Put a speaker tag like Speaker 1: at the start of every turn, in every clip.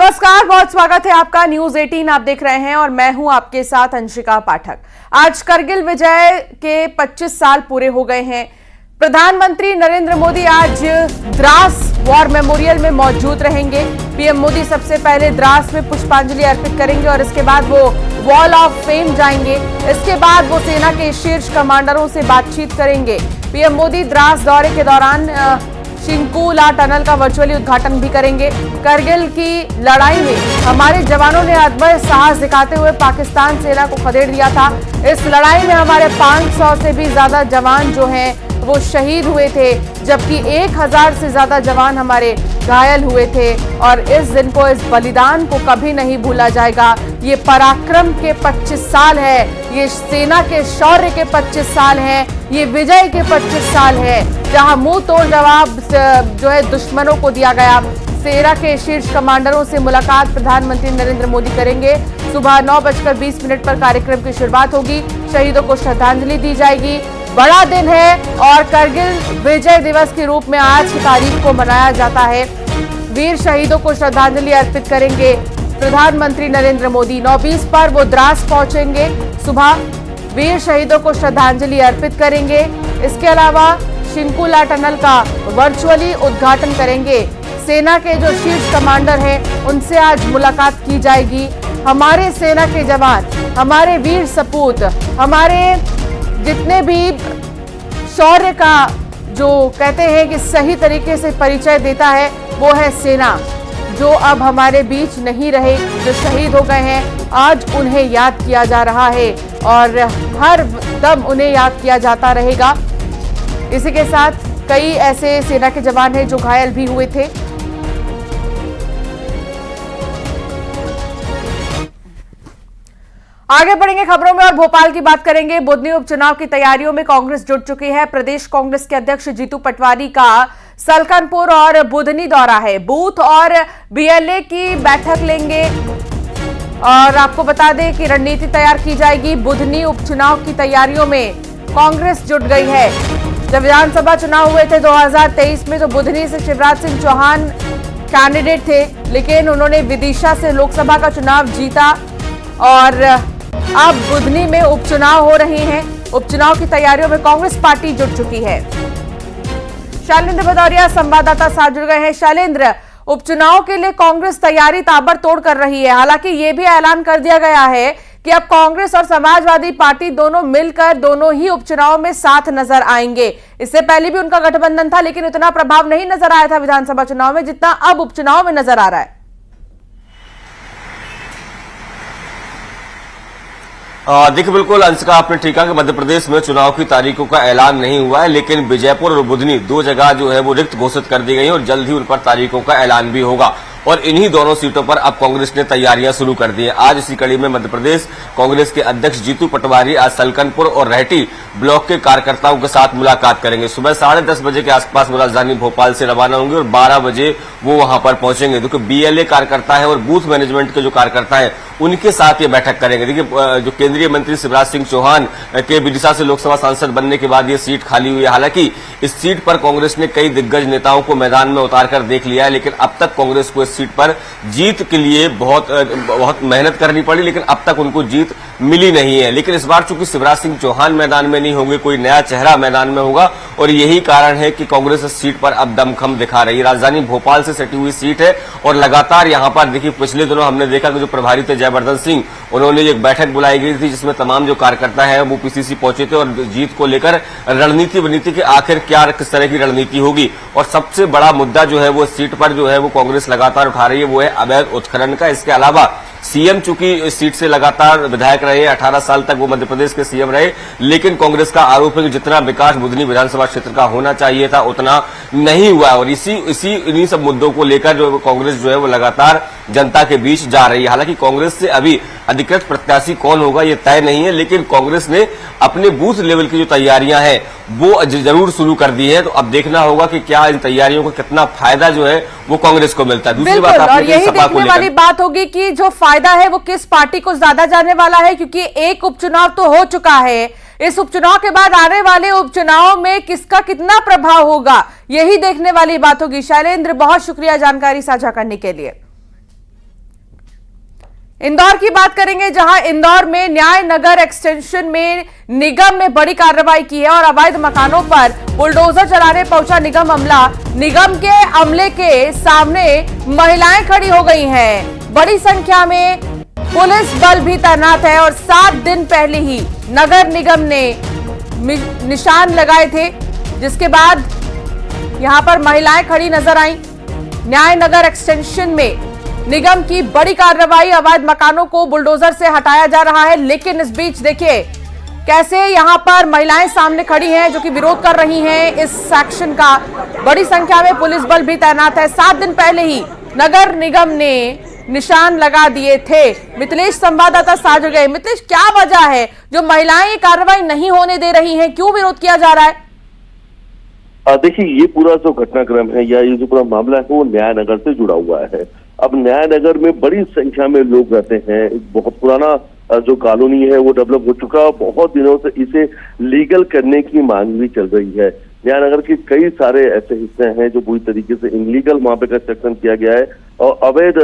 Speaker 1: नमस्कार, बहुत स्वागत है आपका। न्यूज 18 आप देख रहे हैं और मैं हूं आपके साथ अंशिका पाठक। आज करगिल विजय के 25 साल पूरे हो गए हैं। प्रधानमंत्री नरेंद्र मोदी आज द्रास वॉर मेमोरियल में मौजूद रहेंगे। पीएम मोदी सबसे पहले द्रास में पुष्पांजलि अर्पित करेंगे और इसके बाद वो वॉल ऑफ फेम जाएंगे। इसके बाद वो सेना के शीर्ष कमांडरों से बातचीत करेंगे। पीएम मोदी द्रास दौरे के दौरान शिंकुला टनल का वर्चुअली उद्घाटन भी करेंगे। करगिल की लड़ाई में हमारे जवानों ने अद्भुत साहस दिखाते हुए पाकिस्तान सेना को खदेड़ दिया था। इस लड़ाई में हमारे 500 से भी ज्यादा जवान जो हैं वो शहीद हुए थे, जबकि 1000 से ज्यादा जवान हमारे घायल हुए थे। और इस दिन को, इस बलिदान को कभी नहीं भूला जाएगा। ये पराक्रम के 25 साल है, ये सेना के शौर्य के 25 साल हैं, ये विजय के 25 साल है, जहां मुंह तोड़ जवाब जो है दुश्मनों को दिया गया। सेना के शीर्ष कमांडरों से मुलाकात प्रधानमंत्री नरेंद्र मोदी करेंगे। सुबह 9:20 पर कार्यक्रम की शुरुआत होगी। शहीदों को श्रद्धांजलि दी जाएगी। बड़ा दिन है और करगिल विजय दिवस के रूप में आज की तारीख को मनाया जाता है। वीर शहीदों को श्रद्धांजलि अर्पित करेंगे प्रधानमंत्री नरेंद्र मोदी। 9:20 पर वो द्रास पहुंचेंगे। सुबह वीर शहीदों को श्रद्धांजलि अर्पित करेंगे। इसके अलावा शिंकुला टनल का वर्चुअली उद्घाटन करेंगे। सेना के जो शीर्ष कमांडर हैं उनसे आज मुलाकात की जाएगी। हमारे सेना के जवान, हमारे वीर सपूत, हमारे जितने भी शौर्य का जो कहते हैं कि सही तरीके से परिचय देता है वो है सेना, जो अब हमारे बीच नहीं रहे, जो शहीद हो गए हैं। आज उन्हें याद किया जा रहा है और हर दम उन्हें याद किया जाता रहेगा। इसी के साथ कई ऐसे सेना के जवान हैं जो घायल भी हुए थे। आगे बढ़ेंगे खबरों में और भोपाल की बात करेंगे। बुधनी उपचुनाव की तैयारियों में कांग्रेस जुट चुकी है। प्रदेश कांग्रेस के अध्यक्ष जीतू पटवारी का सलकनपुर और बुधनी दौरा है। बूथ और बीएलए की बैठक लेंगे और आपको बता दें कि रणनीति तैयार की जाएगी। बुधनी उपचुनाव की तैयारियों में कांग्रेस जुट गई है। जब विधानसभा चुनाव हुए थे 2023 में तो बुधनी से शिवराज सिंह चौहान कैंडिडेट थे, लेकिन उन्होंने विदिशा से लोकसभा का चुनाव जीता और अब बुधनी में उपचुनाव हो रहे हैं। उपचुनाव की तैयारियों में कांग्रेस पार्टी जुट चुकी है। शैलेंद्र भदौरिया संवाददाता साथ जुड़ गए हैं। शैलेंद्र, उपचुनाव के लिए कांग्रेस तैयारी ताबड़तोड़ कर रही है। हालांकि ये भी ऐलान कर दिया गया है कि अब कांग्रेस और समाजवादी पार्टी दोनों मिलकर दोनों ही उपचुनाव में साथ नजर आएंगे। इससे पहले भी उनका गठबंधन था, लेकिन इतना प्रभाव नहीं नजर आया था विधानसभा चुनाव में जितना अब उपचुनाव में नजर आ रहा है।
Speaker 2: देखिए, बिल्कुल अंशिका, आपने ठीक कहा कि मध्य प्रदेश में चुनाव की तारीखों का ऐलान नहीं हुआ है, लेकिन विजयपुर और बुधनी दो जगह जो है वो रिक्त घोषित कर दी गई है और जल्द ही उन पर तारीखों का ऐलान भी होगा। और इन्हीं दोनों सीटों पर अब कांग्रेस ने तैयारियां शुरू कर दी है। आज इसी कड़ी में मध्य प्रदेश कांग्रेस के अध्यक्ष जीतू पटवारी आज सलकनपुर और रहटी ब्लॉक के कार्यकर्ताओं के साथ मुलाकात करेंगे। सुबह 10:30 बजे के आसपास वो राजधानी भोपाल से रवाना होंगे और 12 बजे वो वहां पर पहुंचेंगे। देखिए, बीएलए कार्यकर्ता है और बूथ मैनेजमेंट के जो कार्यकर्ता है उनके साथ ये बैठक करेंगे। देखिए, जो केंद्रीय मंत्री शिवराज सिंह चौहान के विदिशा से लोकसभा सांसद बनने के बाद ये सीट खाली हुई है। हालांकि इस सीट पर कांग्रेस ने कई दिग्गज नेताओं को मैदान में उतारकर देख लिया है, लेकिन अब तक कांग्रेस को इस सीट पर जीत के लिए बहुत मेहनत करनी पड़ी, लेकिन अब तक उनको जीत मिली नहीं है। लेकिन इस बार चूंकि शिवराज सिंह चौहान मैदान में नहीं होंगे, कोई नया चेहरा मैदान में होगा और यही कारण है कि कांग्रेस इस सीट पर अब दमखम दिखा रही है। राजधानी भोपाल से सटी हुई सीट है और लगातार यहां पर देखिए, पिछले दिनों हमने देखा कि जो प्रभारी थे जयवर्धन सिंह, उन्होंने एक बैठक बुलाई गई थी जिसमें तमाम जो कार्यकर्ता है वो पीसीसी पहुंचे थे और जीत को लेकर रणनीति बनी थी कि आखिर क्या किस तरह की रणनीति होगी। और सबसे बड़ा मुद्दा जो है वो सीट पर जो है वो कांग्रेस लगातार उठा रही है, वो है अवैध उत्खनन का। इसके अलावा सीएम चूंकि इस सीट से लगातार विधायक रहे, 18 साल तक वो मध्य प्रदेश के सीएम रहे, लेकिन कांग्रेस का आरोप है कि जितना विकास बुधनी विधानसभा क्षेत्र का होना चाहिए था उतना नहीं हुआ और इन्हीं सब मुद्दों को लेकर जो कांग्रेस जो है वो लगातार जनता के बीच जा रही है। हालांकि कांग्रेस से अभी अधिकृत प्रत्याशी कौन होगा ये तय नहीं है, लेकिन कांग्रेस ने अपने बूथ लेवल की जो तैयारियां हैं वो जरूर शुरू कर दी है। तो अब देखना होगा कि क्या इन तैयारियों का कितना फायदा जो है वो कांग्रेस को मिलता है। दूसरी बात,
Speaker 1: और यही देखने वाली बात होगी कि जो फायदा है वो किस पार्टी को ज्यादा जाने वाला है, क्योंकि एक उपचुनाव तो हो चुका है। इस उपचुनाव के बाद आने वाले उपचुनाव में किसका कितना प्रभाव होगा, यही देखने वाली बात होगी। शैलेंद्र, बहुत शुक्रिया जानकारी साझा करने के लिए। इंदौर की बात करेंगे, जहां इंदौर में न्याय नगर एक्सटेंशन में निगम ने बड़ी कार्रवाई की है और अवैध मकानों पर बुलडोजर चलाने पहुंचा निगम अमला। निगम के अमले के सामने महिलाएं खड़ी हो गई हैं। बड़ी संख्या में पुलिस बल भी तैनात है और 7 दिन पहले ही नगर निगम ने निशान लगाए थे, जिसके बाद यहां पर महिलाएं खड़ी नजर आई। न्याय नगर एक्सटेंशन में निगम की बड़ी कार्रवाई, अवैध मकानों को बुलडोजर से हटाया जा रहा है। लेकिन इस बीच देखिए कैसे यहां पर महिलाएं सामने खड़ी हैं जो कि विरोध कर रही हैं इस एक्शन का। बड़ी संख्या में पुलिस बल भी तैनात है। 7 दिन पहले ही नगर निगम ने निशान लगा दिए थे। मिथिलेश संवाददाता साथ जुड़ गए। मिथिलेश, क्या वजह है जो महिलाएं ये कार्रवाई नहीं होने दे रही हैं? क्यों विरोध किया जा रहा है?
Speaker 3: देखिए, ये पूरा जो घटनाक्रम है या ये जो पूरा मामला है वो न्याय नगर से जुड़ा हुआ है। अब न्याय नगर में बड़ी संख्या में लोग रहते हैं। एक बहुत पुराना जो कॉलोनी है वो डेवलप हो चुका, बहुत दिनों से इसे लीगल करने की मांग भी चल रही है। न्याय नगर के कई सारे ऐसे हिस्से हैं जो पूरी तरीके से इनलीगल वहां पे कंस्ट्रक्शन किया गया है और अवैध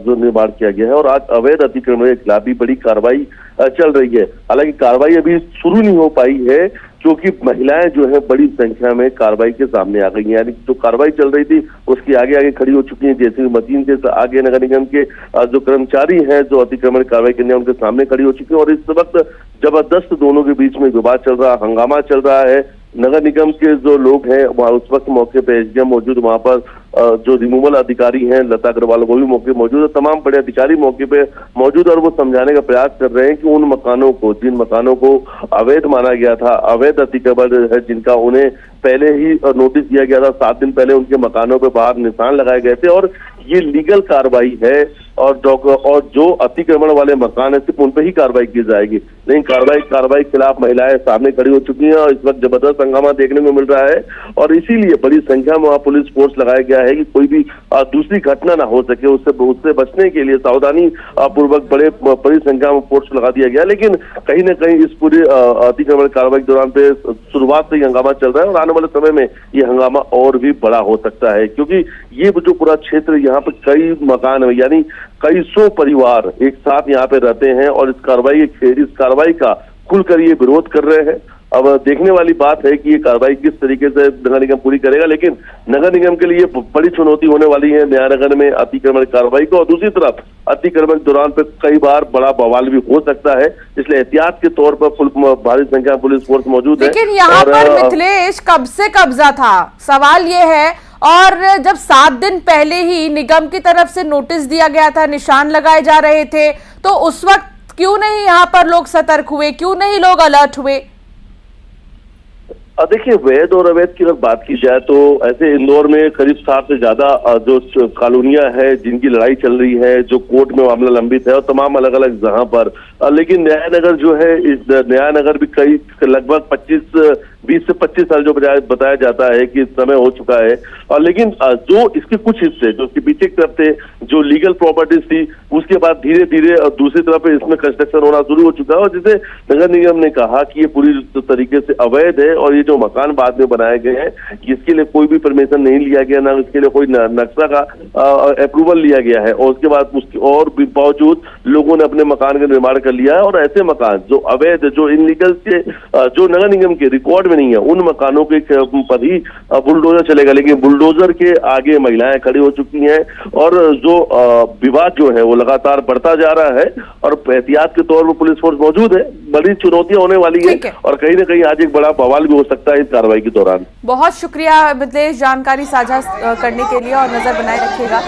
Speaker 3: जो निर्माण किया गया है, और आज अवैध अतिक्रमण के खिलाफ भी बड़ी कार्रवाई चल रही है। हालांकि कार्रवाई अभी शुरू नहीं हो पाई है क्योंकि महिलाएं जो है बड़ी संख्या में कार्रवाई के सामने आ गई हैं। यानी जो कार्रवाई चल रही थी उसकी आगे आगे खड़ी हो चुकी हैं, जैसे मशीन के आगे नगर निगम के जो कर्मचारी हैं जो अतिक्रमण कार्रवाई करने उनके सामने खड़ी हो चुकी है। और इस वक्त जबरदस्त दोनों के बीच में विवाद चल रहा, हंगामा चल रहा है। नगर निगम के जो लोग हैं वहाँ उस वक्त मौके पे एसडीएम मौजूद, वहां पर जो रिमूवल अधिकारी हैं लता अग्रवाल वो भी मौके मौजूद है, तमाम बड़े अधिकारी मौके पे मौजूद और वो समझाने का प्रयास कर रहे हैं कि उन मकानों को, जिन मकानों को अवैध माना गया था, अवैध अतिक्रमण है जिनका उन्हें पहले ही नोटिस दिया गया था, 7 दिन पहले उनके मकानों पे बाहर निशान लगाए गए थे और ये लीगल कार्रवाई है और जो अतिक्रमण वाले मकान है सिर्फ उन पे ही कार्रवाई की जाएगी। लेकिन कार्रवाई के खिलाफ महिलाएं सामने खड़ी हो चुकी हैं और इस वक्त जबरदस्त हंगामा देखने को मिल रहा है और इसीलिए बड़ी संख्या में वहाँ पुलिस फोर्स लगाया गया है कि कोई भी दूसरी घटना ना हो सके, उससे बचने के लिए सावधानी पूर्वक बड़ी संख्या में फोर्स लगा दिया गया। लेकिन कहीं ना कहीं इस पूरे अतिक्रमण कार्रवाई के दौरान पे शुरुआत से ही हंगामा चल रहा है और आने वाले समय में ये हंगामा और भी बड़ा हो सकता है क्योंकि ये जो पूरा क्षेत्र यहाँ पे कई मकान है, यानी कई 100 परिवार एक साथ यहाँ पे रहते हैं और इस कार्रवाई का खुलकर ये विरोध कर रहे हैं। अब देखने वाली बात है कि ये कार्रवाई किस तरीके से नगर निगम पूरी करेगा, लेकिन नगर निगम के लिए बड़ी चुनौती होने वाली है न्याय नगर में अतिक्रमण कार्रवाई को। और दूसरी तरफ अतिक्रमण के दौरान पे कई बार बड़ा बवाल भी हो सकता है, इसलिए एहतियात के तौर पर भारी संख्या में पुलिस फोर्स मौजूद है।
Speaker 1: लेकिन यहाँ पर मिथिलेश कब से कब्जा था, सवाल ये है। और जब 7 दिन पहले ही निगम की तरफ से नोटिस दिया गया था, निशान लगाए जा रहे थे, तो उस वक्त क्यों नहीं यहाँ पर लोग सतर्क हुए, क्यों नहीं लोग अलर्ट हुए?
Speaker 3: देखिए, वैध और अवैध की अगर बात की जाए तो ऐसे इंदौर में करीब 60 से ज्यादा जो कॉलोनियां है जिनकी लड़ाई चल रही है, जो कोर्ट में मामला लंबित है और तमाम अलग अलग जगह पर। लेकिन न्याय नगर जो है, इस न्याय नगर भी कई लगभग 20 से 25 साल जो बताया जाता है कि समय हो चुका है। और लेकिन जो इसके कुछ हिस्से जो इसके पीछे की तरफ थे, जो लीगल प्रॉपर्टीज थी, उसके बाद धीरे धीरे दूसरी तरफ इसमें कंस्ट्रक्शन होना शुरू हो चुका है और जिसे नगर निगम ने कहा कि ये पूरी तरीके से अवैध है और ये जो मकान बाद में बनाए गए हैं इसके लिए कोई भी परमिशन नहीं लिया गया, ना इसके लिए कोई नक्शा का अप्रूवल लिया गया है और उसके बाद उसके और भी बावजूद लोगों ने अपने मकान का निर्माण कर लिया है। और ऐसे मकान जो अवैध, जो इनलीगल के, जो नगर निगम के रिकॉर्ड में नहीं है, उन मकानों के पर ही बुलडोजर चलेगा। लेकिन बुलडोजर के आगे महिलाएं खड़ी हो चुकी हैं और जो विवाद जो है वो लगातार बढ़ता जा रहा है और एहतियात के तौर पर पुलिस फोर्स मौजूद है। बड़ी चुनौतियां होने वाली है और कहीं ना कहीं आज एक बड़ा बवाल भी हो सकता है इस कार्रवाई के दौरान।
Speaker 1: बहुत शुक्रिया मिथिलेश जानकारी साझा करने के लिए और नजर बनाए रखिएगा।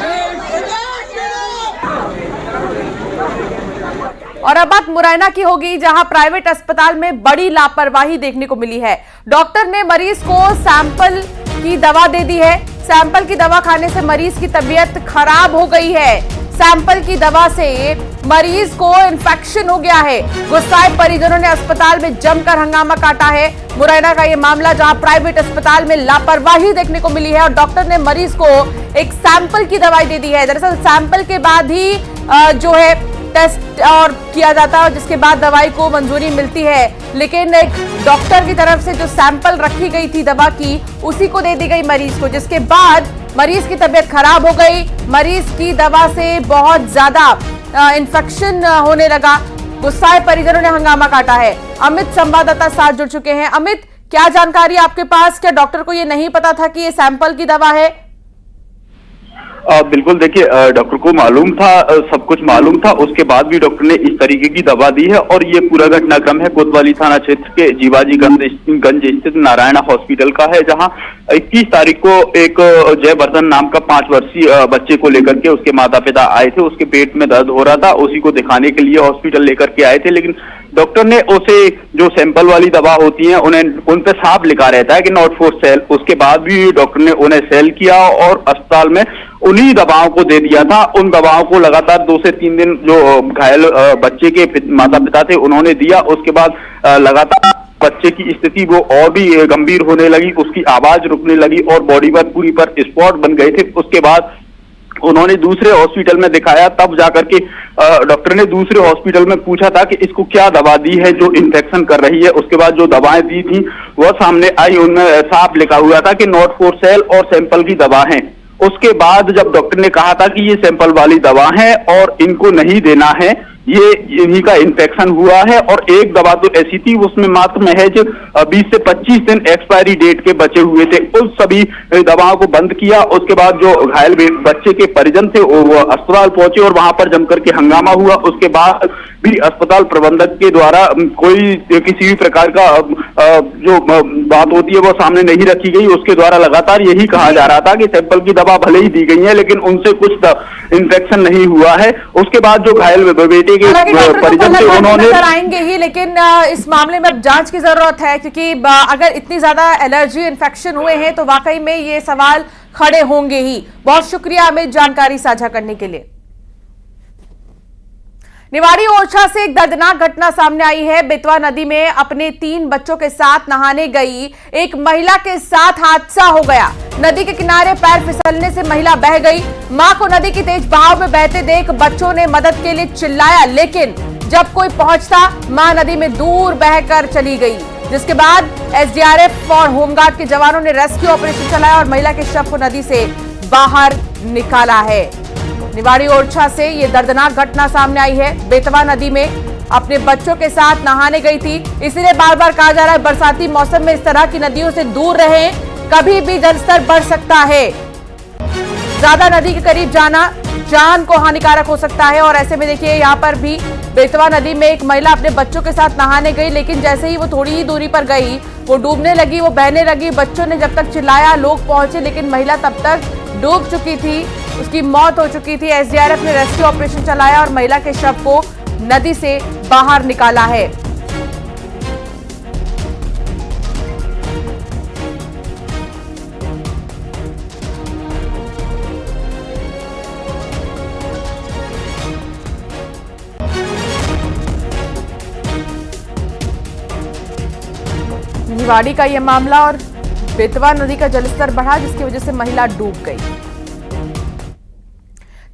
Speaker 1: और अब बात मुरैना की होगी, जहां प्राइवेट अस्पताल में बड़ी लापरवाही देखने को मिली है। डॉक्टर ने मरीज को सैंपल की दवा दे दी है। सैंपल की दवा खाने से मरीज की तबीयत खराब हो गई है। सैंपल की दवा से मरीज को इन्फेक्शन हो गया है। गुस्साए परिजनों ने अस्पताल में जमकर हंगामा काटा है। मुरैना का ये मामला, जहां प्राइवेट अस्पताल में लापरवाही देखने को मिली है और डॉक्टर ने मरीज को एक सैंपल की दवाई दे दी है। दरअसल सैंपल के बाद ही जो है टेस्ट और किया जाता है और जिसके बाद दवाई को मंजूरी मिलती है। लेकिन एक डॉक्टर की तरफ से जो सैंपल रखी गई थी दवा की, उसी को दे दी गई मरीज को, जिसके बाद मरीज की तबीयत खराब हो गई। मरीज की दवा से बहुत ज्यादा इन्फेक्शन होने लगा। गुस्साए परिजनों ने हंगामा काटा है। अमित संवाददाता साथ जुड़ चुके हैं। अमित, क्या जानकारी आपके पास? क्या डॉक्टर को ये नहीं पता था कि ये सैंपल की दवा है?
Speaker 4: बिल्कुल, देखिए डॉक्टर को मालूम था, सब कुछ मालूम था, उसके बाद भी डॉक्टर ने इस तरीके की दवा दी है। और ये पूरा घटनाक्रम है कोतवाली थाना क्षेत्र के जीवाजीगंज स्थित नारायणा हॉस्पिटल का है, जहां 21 तारीख को एक जयवर्धन नाम का 5 वर्षीय बच्चे को लेकर के उसके माता पिता आए थे। उसके पेट में दर्द हो रहा था, उसी को दिखाने के लिए हॉस्पिटल लेकर के आए थे, लेकिन डॉक्टर ने उसे जो सैंपल वाली दवा होती है उन पे साफ लिखा रहता है कि नॉट फॉर सेल। उसके बाद भी डॉक्टर ने उन्हें सेल किया और अस्पताल में उन्हीं दवाओं को दे दिया था। उन दवाओं को लगातार 2 से 3 दिन जो घायल बच्चे के माता पिता थे उन्होंने दिया। उसके बाद लगातार बच्चे की स्थिति वो और भी गंभीर होने लगी, उसकी आवाज रुकने लगी और बॉडी पर पूरी पर स्पॉट बन गए थे। उसके बाद उन्होंने दूसरे हॉस्पिटल में दिखाया, तब जाकर के डॉक्टर ने दूसरे हॉस्पिटल में पूछा था कि इसको क्या दवा दी है जो इन्फेक्शन कर रही है। उसके बाद जो दवाएं दी थी वह सामने आई, उनमें साफ लिखा हुआ था कि नॉट फॉर सेल और सैंपल की दवा है। उसके बाद जब डॉक्टर ने कहा था कि ये सैंपल वाली दवा है और इनको नहीं देना है, ये इन्हीं का इन्फेक्शन हुआ है, और एक दवा तो ऐसी थी उसमें मात्र महज 20 से 25 दिन एक्सपायरी डेट के बचे हुए थे। उस सभी दवाओं को बंद किया। उसके बाद जो घायल बच्चे के परिजन थे वो अस्पताल पहुंचे और वहां पर जमकर के हंगामा हुआ। उसके बाद भी अस्पताल प्रबंधक के द्वारा कोई किसी भी प्रकार का जो बात होती है वो सामने नहीं रखी गई। उसके द्वारा लगातार यही कहा जा रहा था कि सैंपल की दवा भले ही दी गई है लेकिन उनसे कुछ इन्फेक्शन नहीं हुआ है। उसके बाद जो घायल बेटे के परिजन थे उन्होंने
Speaker 1: आएंगे ही, लेकिन इस मामले में अब जांच की जरूरत है, क्योंकि अगर इतनी ज्यादा एलर्जी इन्फेक्शन हुए हैं तो वाकई में ये सवाल खड़े होंगे ही। बहुत शुक्रिया अमित जानकारी साझा करने के लिए। निवाड़ी ओरछा से एक दर्दनाक घटना सामने आई है। बेतवा नदी में अपने 3 बच्चों के साथ नहाने गई एक महिला के साथ हादसा हो गया। नदी के किनारे पैर फिसलने से महिला बह गई। मां को नदी की तेज बहाव में बहते देख बच्चों ने मदद के लिए चिल्लाया, लेकिन जब कोई पहुंचता मां नदी में दूर बहकर चली गई, जिसके बाद एसडीआरएफ और होमगार्ड के जवानों ने रेस्क्यू ऑपरेशन चलाया और महिला के शव को नदी से बाहर निकाला है। निवाड़ी ओरछा से ये दर्दनाक घटना सामने आई है। बेतवा नदी में अपने बच्चों के साथ नहाने गई थी, इसीलिए बार बार कहा जा रहा है बरसाती मौसम में इस तरह की नदियों से दूर रहें, कभी भी जलस्तर बढ़ सकता है। ज्यादा नदी के करीब जाना जान को हानिकारक हो सकता है। और ऐसे में देखिए यहाँ पर भी बेतवा नदी में एक महिला अपने बच्चों के साथ नहाने गई, लेकिन जैसे ही वो थोड़ी ही दूरी पर गई वो डूबने लगी, वो बहने लगी। बच्चों ने जब तक चिल्लाया, लोग पहुंचे, लेकिन महिला तब तक डूब चुकी थी, उसकी मौत हो चुकी थी। एसडीआरएफ ने रेस्क्यू ऑपरेशन चलाया और महिला के शव को नदी से बाहर निकाला है। निवाड़ी का यह मामला, और बेतवा नदी का जलस्तर बढ़ा जिसकी वजह से महिला डूब गई।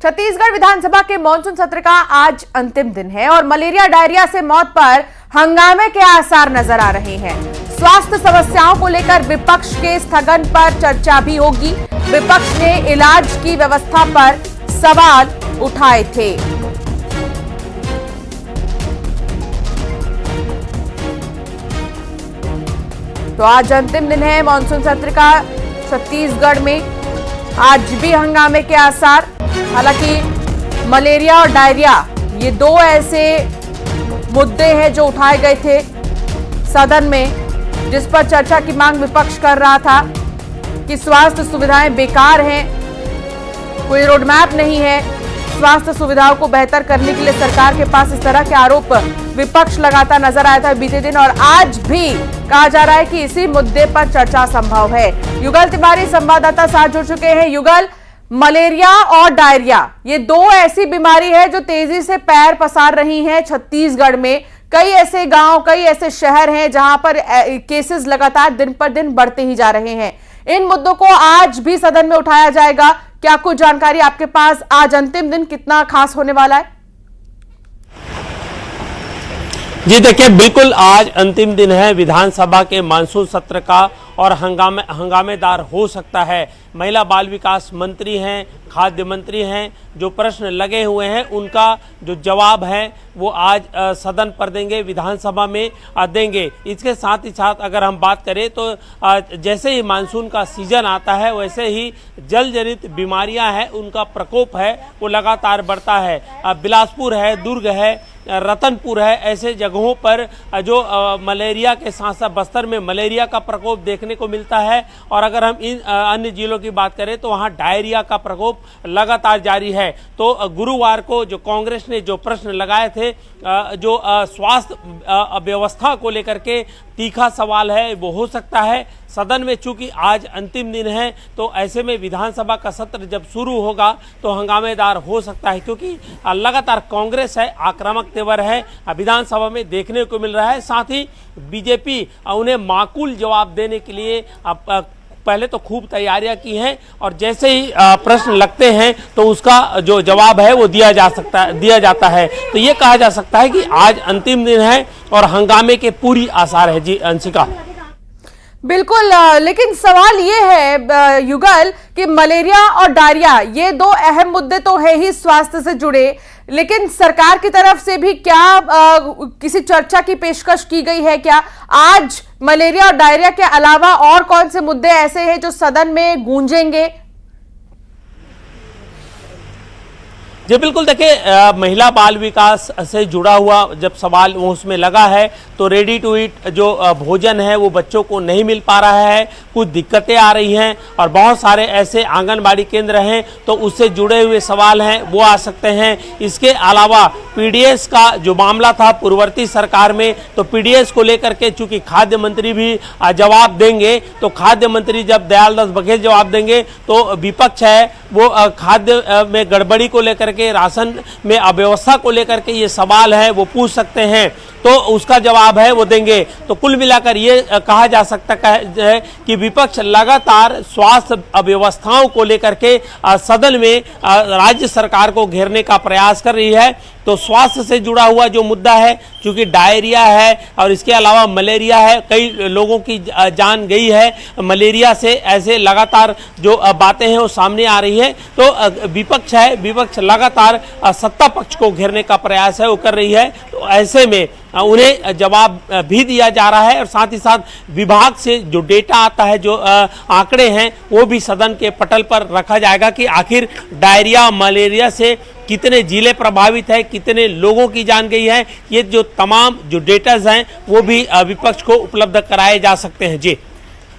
Speaker 1: छत्तीसगढ़ विधानसभा के मॉनसून सत्र का आज अंतिम दिन है और मलेरिया डायरिया से मौत पर हंगामे के आसार नजर आ रहे हैं। स्वास्थ्य समस्याओं को लेकर विपक्ष के स्थगन पर चर्चा भी होगी। विपक्ष ने इलाज की व्यवस्था पर सवाल उठाए थे। तो आज अंतिम दिन है मॉनसून सत्र का छत्तीसगढ़ में, आज भी हंगामे के आसार। हालांकि मलेरिया और डायरिया ये 2 ऐसे मुद्दे हैं जो उठाए गए थे सदन में, जिस पर चर्चा की मांग विपक्ष कर रहा था कि स्वास्थ्य सुविधाएं बेकार हैं, कोई रोडमैप नहीं है, स्वास्थ्य सुविधाओं को बेहतर करने के लिए सरकार के पास इस तरह के आरोप विपक्ष लगाता नजर आया था बीते दिन, और आज भी कहा जा रहा है कि इसी मुद्दे पर चर्चा संभव है। युगल तिवारी संवाददाता साथ जुड़ चुके हैं। युगल, मलेरिया और डायरिया ये 2 ऐसी बीमारी है जो तेजी से पैर पसार रही हैं छत्तीसगढ़ में। कई ऐसे गांव, कई ऐसे शहर हैं जहां पर केसेस लगातार दिन पर दिन बढ़ते ही जा रहे हैं। इन मुद्दों को आज भी सदन में उठाया जाएगा। क्या कुछ जानकारी आपके पास? आज अंतिम दिन कितना खास होने वाला है?
Speaker 5: जी देखिए, बिल्कुल आज अंतिम दिन है विधानसभा के मानसून सत्र का और हंगामेदार हो सकता है। महिला बाल विकास मंत्री हैं, खाद्य मंत्री हैं, जो प्रश्न लगे हुए हैं उनका जो जवाब है वो आज सदन पर देंगे, विधानसभा में देंगे। इसके साथ ही साथ अगर हम बात करें तो जैसे ही मानसून का सीजन आता है वैसे ही जल जनित बीमारियां हैं उनका प्रकोप है वो लगातार बढ़ता है। बिलासपुर है, दुर्ग है, रतनपुर है, ऐसे जगहों पर जो मलेरिया के साथ साथ बस्तर में मलेरिया का प्रकोप देखने को मिलता है। और अगर हम इन अन्य जिलों की बात करें तो वहाँ डायरिया का प्रकोप लगातार जारी है। तो गुरुवार को जो कांग्रेस ने जो प्रश्न लगाए थे, जो स्वास्थ्य व्यवस्था को लेकर के तीखा सवाल है, वो हो सकता है सदन में, चूंकि आज अंतिम दिन है तो ऐसे में विधानसभा का सत्र जब शुरू होगा तो हंगामेदार हो सकता है, क्योंकि लगातार कांग्रेस है, आक्रामक तेवर है विधानसभा में देखने को मिल रहा है। साथ ही बीजेपी उन्हें माकूल जवाब देने के लिए पहले तो खूब तैयारियां की हैं और जैसे ही प्रश्न लगते हैं तो उसका जो जवाब है वो दिया जाता है। तो ये कहा जा सकता है कि आज अंतिम दिन है और हंगामे के पूरी आसार है। जी अंशिका।
Speaker 1: बिल्कुल, लेकिन सवाल ये है युगल कि मलेरिया और डायरिया ये दो अहम मुद्दे तो है ही स्वास्थ्य से जुड़े, लेकिन सरकार की तरफ से भी क्या किसी चर्चा की पेशकश की गई है क्या? आज मलेरिया और डायरिया के अलावा और कौन से मुद्दे ऐसे हैं जो सदन में गूंजेंगे?
Speaker 5: जी बिल्कुल, देखिए महिला बाल विकास से जुड़ा हुआ जब सवाल वो उसमें लगा है तो रेडी टू ईट जो भोजन है वो बच्चों को नहीं मिल पा रहा है, कुछ दिक्कतें आ रही हैं और बहुत सारे ऐसे आंगनबाड़ी केंद्र हैं तो उससे जुड़े हुए सवाल हैं वो आ सकते हैं। इसके अलावा पीडीएस का जो मामला था पूर्ववर्ती सरकार में, तो पीडीएस को लेकर के चूंकि खाद्य मंत्री भी जवाब देंगे, तो खाद्य मंत्री जब दयालदास बघेल जवाब देंगे तो विपक्ष है वो खाद्य में गड़बड़ी को लेकर के, राशन में अव्यवस्था को लेकर के ये सवाल है वो पूछ सकते हैं, तो उसका जवाब है वो देंगे। तो कुल मिलाकर ये कहा जा सकता है कि विपक्ष लगातार स्वास्थ्य अव्यवस्थाओं को लेकर के सदन में राज्य सरकार को घेरने का प्रयास कर रही है। तो स्वास्थ्य से जुड़ा हुआ जो मुद्दा है, क्योंकि डायरिया है और इसके अलावा मलेरिया है, कई लोगों की जान गई है मलेरिया से, ऐसे लगातार जो बातें हैं वो सामने आ रही है। तो विपक्ष लगातार सत्ता पक्ष को घेरने का प्रयास है वो कर रही है। तो ऐसे में उन्हें जवाब भी दिया जा रहा है और साथ ही साथ विभाग से जो डेटा आता है, जो आंकड़े हैं वो भी सदन के पटल पर रखा जाएगा कि आखिर डायरिया मलेरिया से कितने जिले प्रभावित है, कितने लोगों की जान गई है। ये जो तमाम जो डेटाज हैं वो भी विपक्ष को उपलब्ध कराए जा सकते हैं। जी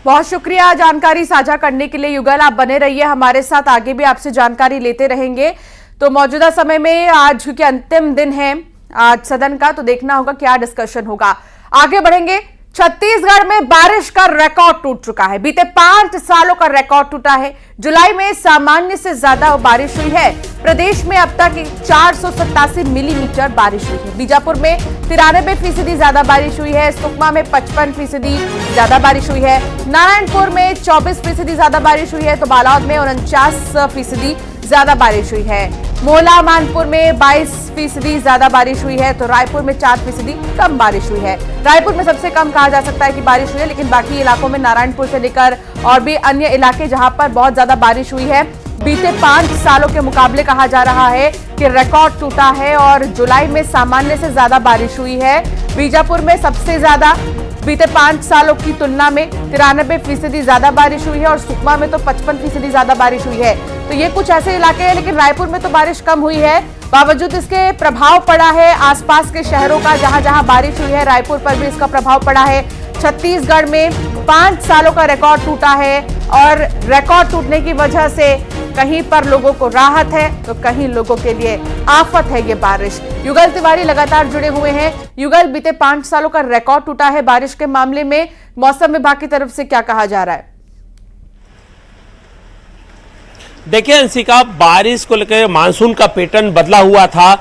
Speaker 1: बहुत शुक्रिया जानकारी साझा करने के लिए युगल, आप बने रहिए हमारे साथ, आगे भी आपसे जानकारी लेते रहेंगे। तो मौजूदा समय में आज क्योंकि अंतिम दिन है आज सदन का, तो देखना होगा क्या डिस्कशन होगा। आगे बढ़ेंगे। छत्तीसगढ़ में बारिश का रिकॉर्ड टूट चुका है, बीते 5 सालों का रिकॉर्ड टूटा है। जुलाई में सामान्य से ज्यादा बारिश हुई है। प्रदेश में अब तक 487 मिलीमीटर बारिश हुई है। बीजापुर में 93% ज्यादा बारिश हुई है। सुकमा में 55% ज्यादा बारिश हुई है। नारायणपुर में 24% ज्यादा बारिश हुई है। तो बालोद में 49% ज्यादा बारिश हुई है। मोहला मानपुर में 22% ज्यादा बारिश हुई है। तो रायपुर में 4% कम बारिश हुई है। रायपुर में सबसे कम कहा जा सकता है कि बारिश हुई है, लेकिन बाकी इलाकों में नारायणपुर से लेकर और भी अन्य इलाके जहां पर बहुत ज्यादा बारिश हुई है। बीते 5 सालों के मुकाबले कहा जा रहा है कि रिकॉर्ड टूटा है और जुलाई में सामान्य से ज्यादा बारिश हुई है। बीजापुर में सबसे ज्यादा बीते 5 सालों की तुलना में 93% ज्यादा बारिश हुई है और सुकमा में तो 55% ज्यादा बारिश हुई है। तो ये कुछ ऐसे इलाके हैं, लेकिन रायपुर में तो बारिश कम हुई है। बावजूद इसके प्रभाव पड़ा है आसपास के शहरों का, जहां जहां बारिश हुई है रायपुर पर भी इसका प्रभाव पड़ा है। छत्तीसगढ़ में 5 सालों का रिकॉर्ड टूटा है और रिकॉर्ड टूटने की वजह से कहीं पर लोगों को राहत है तो कहीं लोगों के लिए आफत है ये बारिश। युगल तिवारी लगातार जुड़े हुए हैं। युगल, बीते 5 सालों का रिकॉर्ड टूटा है बारिश के मामले में, मौसम विभाग की तरफ से क्या कहा जा रहा है?
Speaker 5: देखिए अंशिका, बारिश को लेकर मानसून का पैटर्न बदला हुआ था।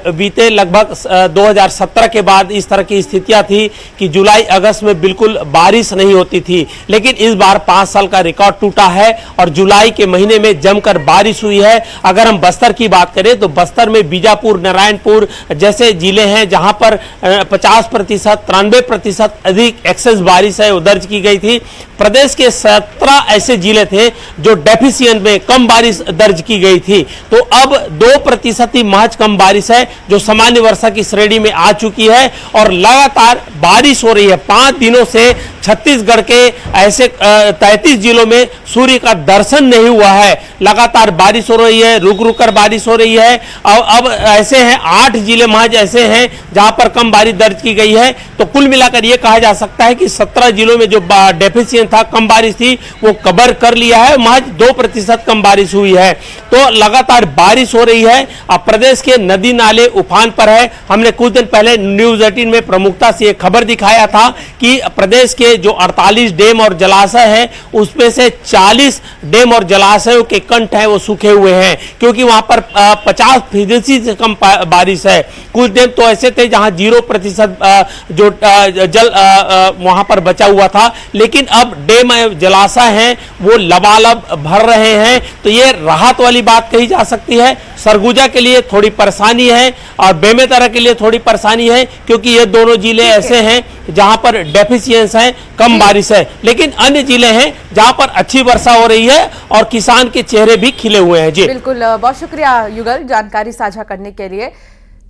Speaker 5: बीते लगभग 2017 के बाद इस तरह की स्थितियां थी कि जुलाई अगस्त में बिल्कुल बारिश नहीं होती थी, लेकिन इस बार 5 साल का रिकॉर्ड टूटा है और जुलाई के महीने में जमकर बारिश हुई है। अगर हम बस्तर की बात करें तो बस्तर में बीजापुर, नारायणपुर जैसे जिले हैं जहां पर 50%, 93% अधिक एक्सेस बारिश है वो दर्ज की गई थी। प्रदेश के 17 ऐसे जिले थे जो डेफिशिएंट में कम बारिश दर्ज की गई थी, तो अब 2% ही महज कम बारिश है जो सामान्य वर्षा की श्रेणी में आ चुकी है और लगातार बारिश हो रही है। 5 दिनों से छत्तीसगढ़ के ऐसे 33 जिलों में सूर्य का दर्शन नहीं हुआ है। लगातार बारिश हो रही है, रुक रुक कर बारिश हो रही है। अब ऐसे हैं 8 जिले महज ऐसे हैं जहां पर कम बारिश दर्ज की गई है। तो कुल मिलाकर यह कहा जा सकता है कि 17 जिलों में जो डेफिशिएंट था, कम बारिश थी, वो कवर कर लिया है। महज 2% कम बारिश हुई है। तो लगातार बारिश हो रही है। अब प्रदेश के नदी नाले उफान पर है। हमने कुछ दिन पहले न्यूज 18 में प्रमुखता से एक खबर दिखाया था कि प्रदेश के जो 48 डैम और जलाशय हैं उसमें से 40 डैम और जलाशयों के कंठ हैं वो सूखे हुए हैं, क्योंकि वहां पर 50% से कम बारिश है। कुछ डैम तो ऐसे थे जहां 0% जो जल वहां पर बचा हुआ था, लेकिन अब डैम जलाशय हैं वो लबालब भर रहे हैं। तो ये राहत वाली बात कही जा सकती है। सरगुजा के लिए थोड़ी परेशानी है और बेमेतरा के लिए थोड़ी परेशानी है, क्योंकि ये दोनों जिले ऐसे हैं जहां पर डेफिशिएंस है, कम बारिश है। लेकिन अन्य जिले हैं जहां पर अच्छी वर्षा हो रही है और किसान के चेहरे भी खिले हुए हैं। जी
Speaker 1: बिल्कुल, बहुत शुक्रिया युगल जानकारी साझा करने के लिए।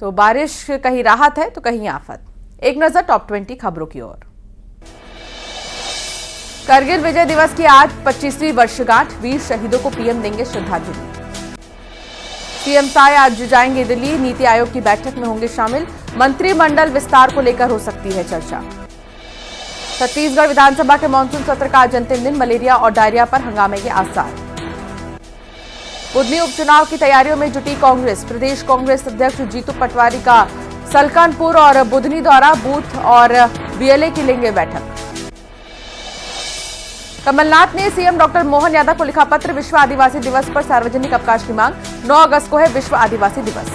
Speaker 1: तो बारिश कहीं राहत है तो कहीं आफत। एक नजर टॉप 20 खबरों की ओर। करगिल विजय दिवस की आज 25वीं वर्षगांठ, वीर शहीदों को पीएम देंगे श्रद्धांजलि। सीएम साय आज जाएंगे दिल्ली, नीति आयोग की बैठक में होंगे शामिल। मंत्रिमंडल विस्तार को लेकर हो सकती है चर्चा। छत्तीसगढ़ विधानसभा के मानसून सत्र का आज अंतिम दिन, मलेरिया और डायरिया पर हंगामे के आसार। बुधनी उपचुनाव की तैयारियों में जुटी कांग्रेस, प्रदेश कांग्रेस अध्यक्ष जीतू पटवारी का सलकनपुर और बुधनी दौरा, बूथ और बीएलए की लेंगे बैठक। कमलनाथ ने सीएम डॉक्टर मोहन यादव को लिखा पत्र, विश्व आदिवासी दिवस पर सार्वजनिक अवकाश की मांग। 9 अगस्त को है विश्व आदिवासी दिवस।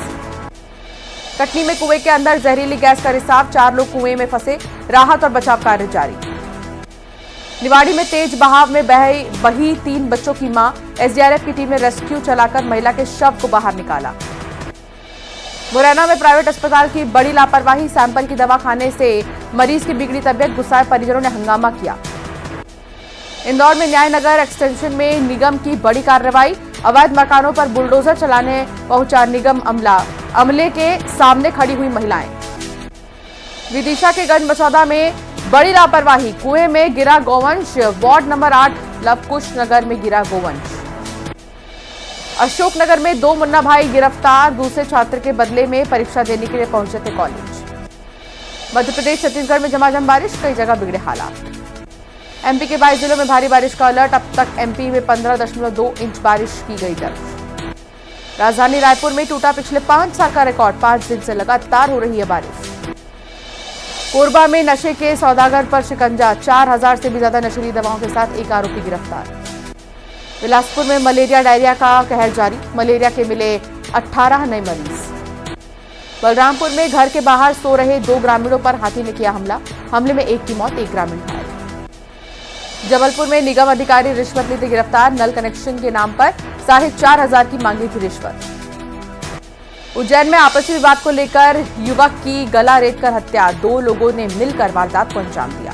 Speaker 1: कटनी में कुएं के अंदर जहरीली गैस का रिसाव, 4 लोग कुएं में फंसे, राहत और बचाव कार्य जारी। निवाड़ी में तेज बहाव में बही 3 बच्चों की मां, एसडीआरएफ की टीम ने रेस्क्यू चलाकर महिला के शव को बाहर निकाला। मुरैना में प्राइवेट अस्पताल की बड़ी लापरवाही, सैंपल की दवा खाने से मरीज की बिगड़ी तबियत, गुस्साए परिजनों ने हंगामा किया। इंदौर में न्याय नगर एक्सटेंशन में निगम की बड़ी कार्रवाई, अवैध मकानों पर बुलडोजर चलाने पहुंचा निगम अमला, अमले के सामने खड़ी हुई महिलाएं। विदिशा के गंजबसौदा में बड़ी लापरवाही, कुएं में गिरा गौवंश, वार्ड नंबर 8 लवकुश नगर में गिरा गौवंश। अशोकनगर में 2 मुन्ना भाई गिरफ्तार, दूसरे छात्र के बदले में परीक्षा देने के लिए पहुंचे थे कॉलेज। मध्य प्रदेश छत्तीसगढ़ में झमाझम बारिश, कई जगह बिगड़े हालात। एमपी के 22 जिलों में भारी बारिश का अलर्ट, अब तक एमपी में 15.2 इंच बारिश की गई दर्ज। राजधानी रायपुर में टूटा पिछले 5 साल का रिकॉर्ड, 5 दिन से लगातार हो रही है बारिश। कोरबा में नशे के सौदागर पर शिकंजा, 4000 से भी ज्यादा नशीली दवाओं के साथ एक आरोपी गिरफ्तार। बिलासपुर में मलेरिया डायरिया का कहर जारी, मलेरिया के मिले 18 नए मरीज। बलरामपुर में घर के बाहर सो रहे 2 ग्रामीणों पर हाथी ने किया हमला, हमले में 1 की मौत, 1 ग्रामीण घायल। जबलपुर में निगम अधिकारी रिश्वत लेते गिरफ्तार, नल कनेक्शन के नाम पर 4500 की मांगी थी रिश्वत। उज्जैन में आपसी विवाद को लेकर युवक की गला रेतकर हत्या, 2 लोगों ने मिलकर वारदात को अंजाम दिया।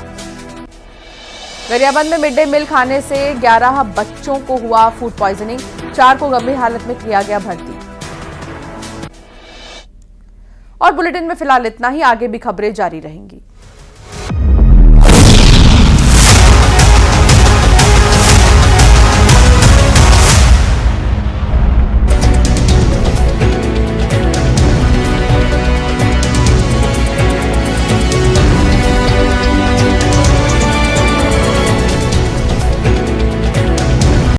Speaker 1: गरियाबंद में मिड डे मील खाने से 11 बच्चों को हुआ फूड पॉइजनिंग, 4 को गंभीर हालत में किया गया भर्ती। और बुलेटिन में फिलहाल इतना ही, आगे भी खबरें जारी रहेंगी।